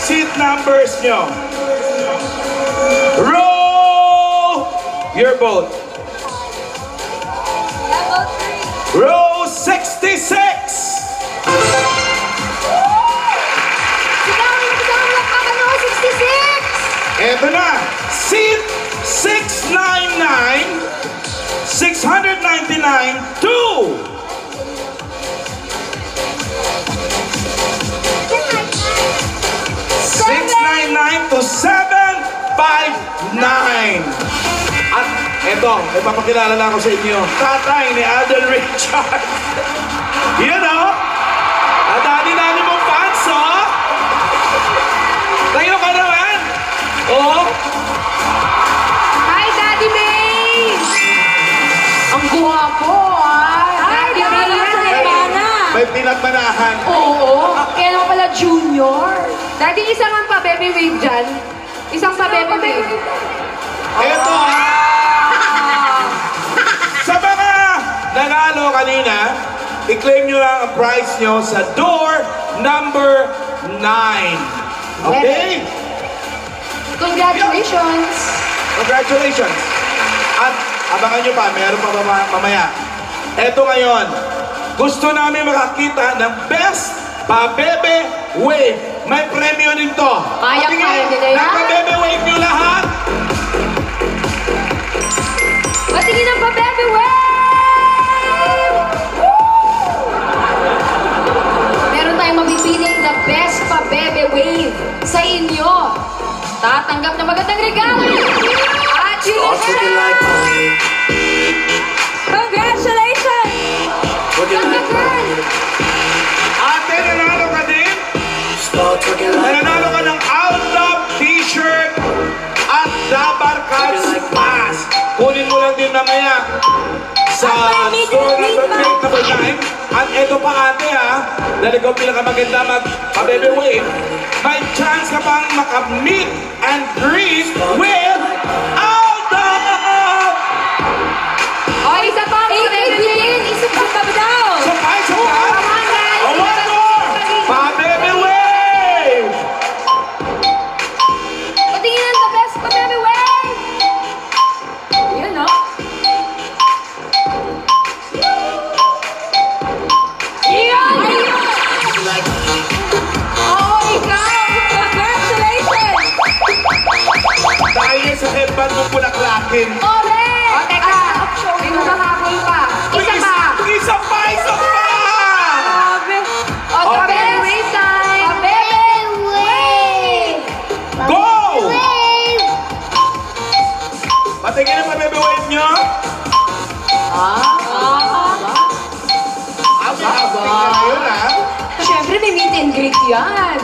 seat numbers nyo. Row your boat. Row 66. Eto na, seat 699, 699 to 699 to 759. At eto, ipapakilala na ako sa inyo. Tatay ni Adel Richard. Yan o. Ang dami-dami mong fans, o. Tayo ka naman. Oh. Hi, Daddy May! Ang guwapo, Hi, Daddy May! May pinagmanahan. Oo. Kaya naman pala junior. Daddy, isang ang pa-baby wave dyan. Isang pa-baby wave. Eto, sa mga nanalo kanina, i-claim nyo lang ang prize nyo sa door number 9. Okay? Congratulations! Congratulations! At abangan nyo pa, meron pa mamaya. Eto ngayon, gusto namin makakita ng best pa-bebe wave. May premyo din to. Kaya nila yan. Pa-bebe wave nyo lahat. Patingin ang pa-bebe wave! Meron tayong mapipiling the best pa-bebe wave sa inyo. Tatanggap na magandang regalo! At yun na! Congratulations! Ate, nanalo ka din? Nanalo ka ng Outlaw t-shirt at Dabar Cats Pass. Kunin mo lang din mamaya sa store number 9. At eto pa ate dahil ikaw pinakamaganda mag-pa-bebe wave, may chance ka pang makamit and greet with Outlaw! O, isa pa! Isa pa daw! So, isa pa? Oh, one more! Pa-bebe wave! Patingin ang the best pa-bebe wave! Yun, no? Yun! Oh, ikaw! Congratulations! Dahil sa headband mo bulaklakin. Ole! O, teka! May makakakul pa. Isa pa! Isa pa! Isa pa! Grabe! O, pa-bebe wave time! Pa-bebe wave! Go! Patingin ang pa-bebe wave nyo. May outfit na ngayon, Siyempre, may meet and greet yan.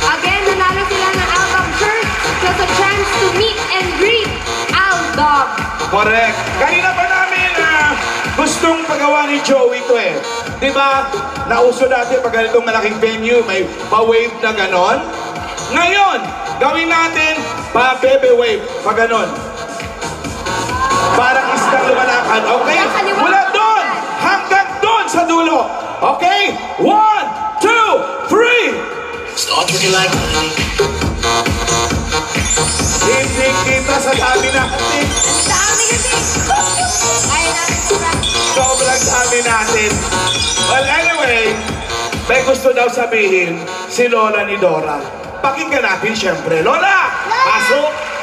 Again, nanalo sila ng album shirt plus a chance to meet and greet Aldog. Correct. Kanina pa namin gustong pagawa ni Joey ito eh. Diba, nauso dati pag ganitong malaking venue, may pa-wave na ganon. Ngayon, gawin natin pa-bebe wave, pag ganon. Parang isang lumalakan, okay? Mula doon, hanggang doon sa dulo. Okay? 1, 2, 3! Start looking like Hindi kita sa dami natin. Dami kasi. Kaya natin sila. Sobrang dami natin. Well, anyway, may gusto daw sabihin si Lola ni Dora. Pakinggan natin siyempre. Lola! Pasok!